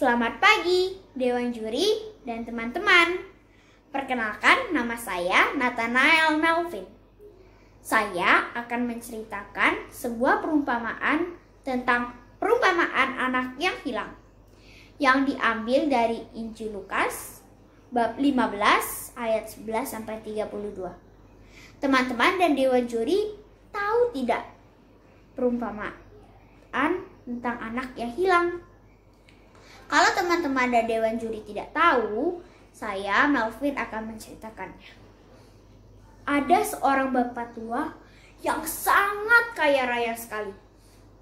Selamat pagi, Dewan Juri dan teman-teman. Perkenalkan, nama saya Nathanael Melvin. Saya akan menceritakan sebuah perumpamaan tentang perumpamaan anak yang hilang, yang diambil dari Injil Lukas bab 15 ayat 11-32. Teman-teman dan Dewan Juri tahu tidak perumpamaan tentang anak yang hilang? Kalau teman-teman dan Dewan Juri tidak tahu, saya Melvin akan menceritakannya. Ada seorang bapak tua yang sangat kaya raya sekali.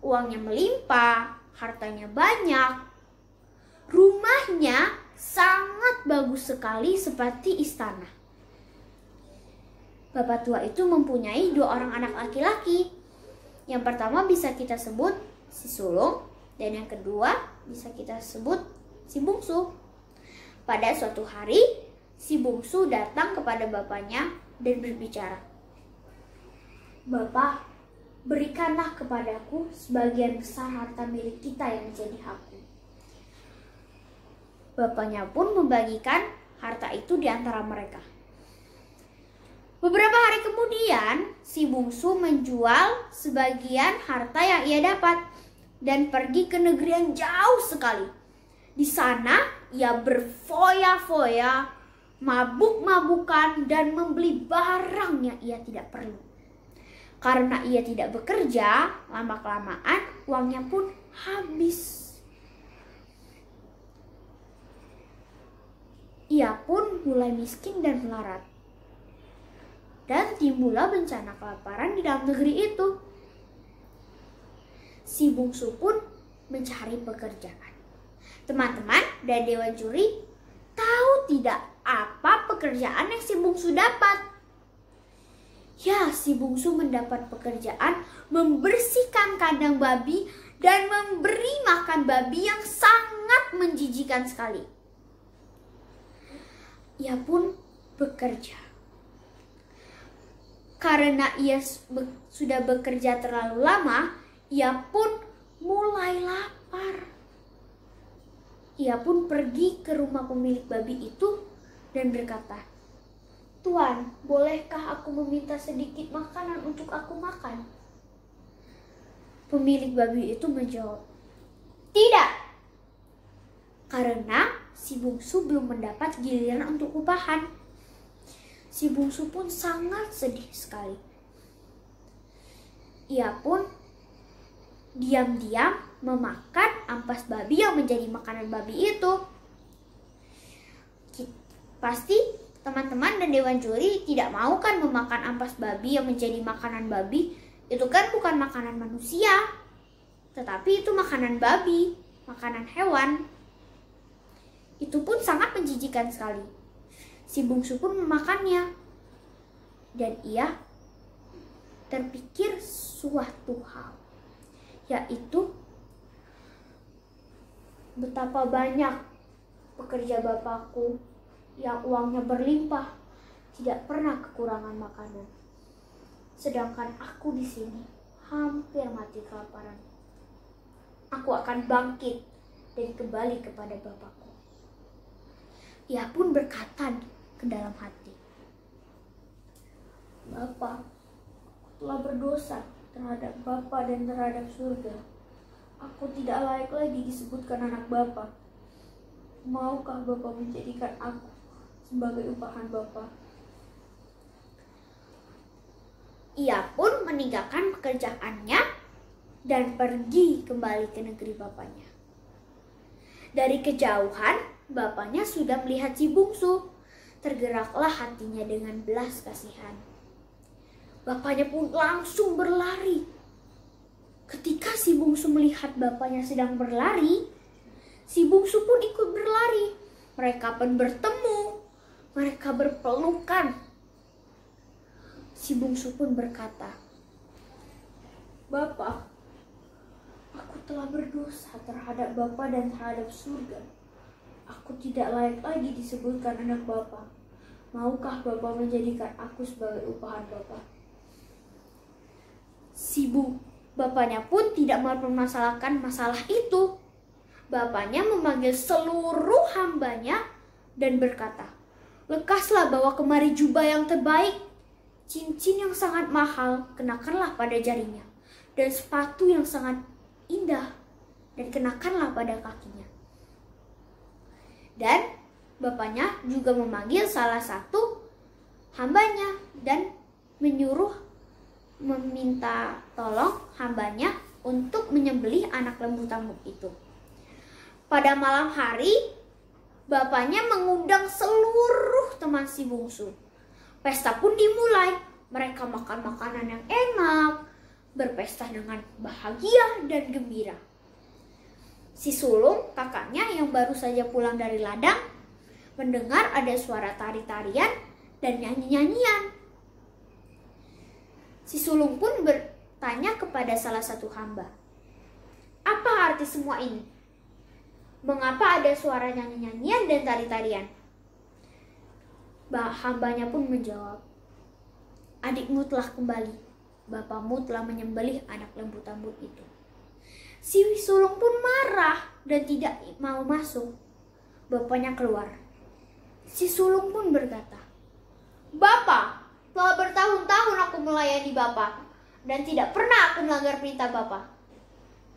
Uangnya melimpah, hartanya banyak. Rumahnya sangat bagus sekali seperti istana. Bapak tua itu mempunyai 2 orang anak laki-laki. Yang pertama bisa kita sebut si sulung, dan yang kedua bisa kita sebut si bungsu. Pada suatu hari, si bungsu datang kepada bapaknya dan berbicara, "Bapak, berikanlah kepadaku sebagian besar harta milik kita yang menjadi hakku." Bapaknya pun membagikan harta itu di antara mereka. Beberapa hari kemudian, si bungsu menjual sebagian harta yang ia dapat dan pergi ke negeri yang jauh sekali. Di sana ia berfoya-foya, mabuk-mabukan, dan membeli barang yang ia tidak perlu. Karena ia tidak bekerja, lama-kelamaan uangnya pun habis. Ia pun mulai miskin dan melarat. Dan timbullah bencana kelaparan di dalam negeri itu. Si bungsu pun mencari pekerjaan. Teman-teman dan Dewan Juri tahu tidak apa pekerjaan yang si bungsu dapat? Ya, si bungsu mendapat pekerjaan membersihkan kandang babi dan memberi makan babi yang sangat menjijikan sekali. Ia pun bekerja. Karena ia sudah bekerja terlalu lama, ia pun mulai lapar. Ia pun pergi ke rumah pemilik babi itu dan berkata, "Tuan, bolehkah aku meminta sedikit makanan untuk aku makan?" Pemilik babi itu menjawab, "Tidak." Karena si bungsu belum mendapat giliran untuk upahan. Si bungsu pun sangat sedih sekali. Ia pun diam-diam memakan ampas babi yang menjadi makanan babi itu. Pasti teman-teman dan Dewan Juri tidak mau kan memakan ampas babi yang menjadi makanan babi. Itu kan bukan makanan manusia, tetapi itu makanan babi, makanan hewan. Itu pun sangat menjijikan sekali. Si bungsu pun memakannya. Dan ia terpikir suatu hal, yaitu betapa banyak pekerja bapakku yang uangnya berlimpah, tidak pernah kekurangan makanan. Sedangkan aku di sini hampir mati kelaparan. Aku akan bangkit dan kembali kepada bapakku. Ia pun berkata ke dalam hati, "Bapak, aku telah berdosa terhadap Bapa dan terhadap surga. Aku tidak layak lagi disebutkan anak Bapa. Maukah Bapa menjadikan aku sebagai upahan Bapa?" Ia pun meninggalkan pekerjaannya dan pergi kembali ke negeri bapaknya. Dari kejauhan, bapaknya sudah melihat si bungsu. Tergeraklah hatinya dengan belas kasihan. Bapaknya pun langsung berlari. Ketika si bungsu melihat bapaknya sedang berlari, si bungsu pun ikut berlari. Mereka pun bertemu, mereka berpelukan. Si bungsu pun berkata, "Bapak, aku telah berdosa terhadap Bapa dan terhadap surga. Aku tidak layak lagi disebutkan anak Bapa. Maukah Bapa menjadikan aku sebagai upahan Bapa?" Si bapaknya pun tidak mempermasalahkan masalah itu. bapaknya memanggil seluruh hambanya dan berkata, "Lekaslah bawa kemari jubah yang terbaik, cincin yang sangat mahal kenakanlah pada jarinya, dan sepatu yang sangat indah dan kenakanlah pada kakinya." Dan bapaknya juga memanggil salah satu hambanya dan meminta tolong hambanya untuk menyembelih anak lembu tambuk itu. Pada malam hari, bapaknya mengundang seluruh teman si bungsu. Pesta pun dimulai. Mereka makan makanan yang enak, berpesta dengan bahagia dan gembira. Si sulung, kakaknya yang baru saja pulang dari ladang, mendengar ada suara tari-tarian dan nyanyi-nyanyian. Si sulung pun bertanya kepada salah satu hamba, "Apa arti semua ini? Mengapa ada suara nyanyi-nyanyian dan tari-tarian?" Hambanya pun menjawab, "Adikmu telah kembali. Bapakmu telah menyembelih anak lembu tambuk itu." Si sulung pun marah dan tidak mau masuk. Bapaknya keluar. Si sulung pun berkata, "Bapak, telah bertahun-tahun aku melayani Bapak dan tidak pernah aku melanggar perintah Bapak.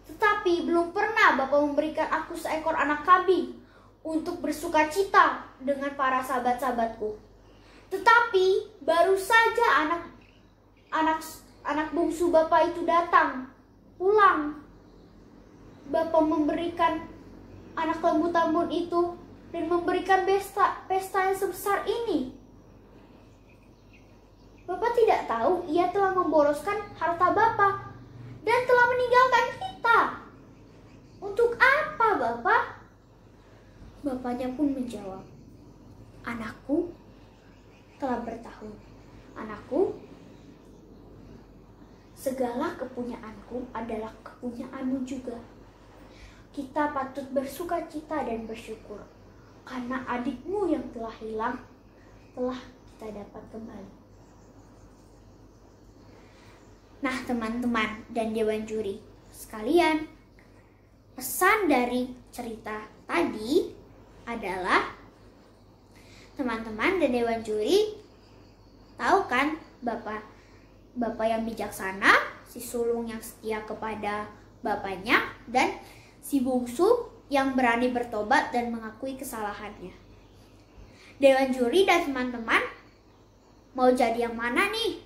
Tetapi belum pernah Bapak memberikan aku seekor anak kambing untuk bersuka cita dengan para sahabat-sahabatku. Tetapi baru saja anak bungsu Bapak itu datang, pulang. Bapak memberikan anak lembu tambun itu dan memberikan pesta yang sebesar ini. Bapak tidak tahu ia telah memboroskan harta Bapak dan telah meninggalkan kita. Untuk apa, Bapak?" Bapaknya pun menjawab, "Anakku, telah bertahun. Anakku, segala kepunyaanku adalah kepunyaanmu juga. Kita patut bersuka cita dan bersyukur karena adikmu yang telah hilang telah kita dapat kembali." Nah, teman-teman dan dewan juri sekalian, pesan dari cerita tadi adalah teman-teman dan dewan juri tahu kan bapak yang bijaksana, si sulung yang setia kepada bapaknya, dan si bungsu yang berani bertobat dan mengakui kesalahannya. Dewan juri dan teman-teman mau jadi yang mana nih?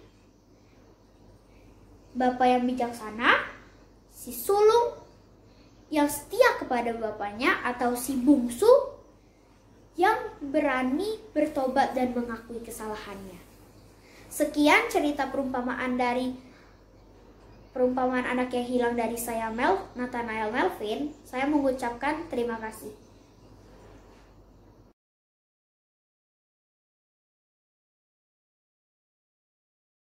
Bapak yang bijaksana, si sulung yang setia kepada bapaknya, atau si bungsu yang berani bertobat dan mengakui kesalahannya? Sekian cerita perumpamaan anak yang hilang dari saya, Nathanael Melvin. Saya mengucapkan terima kasih.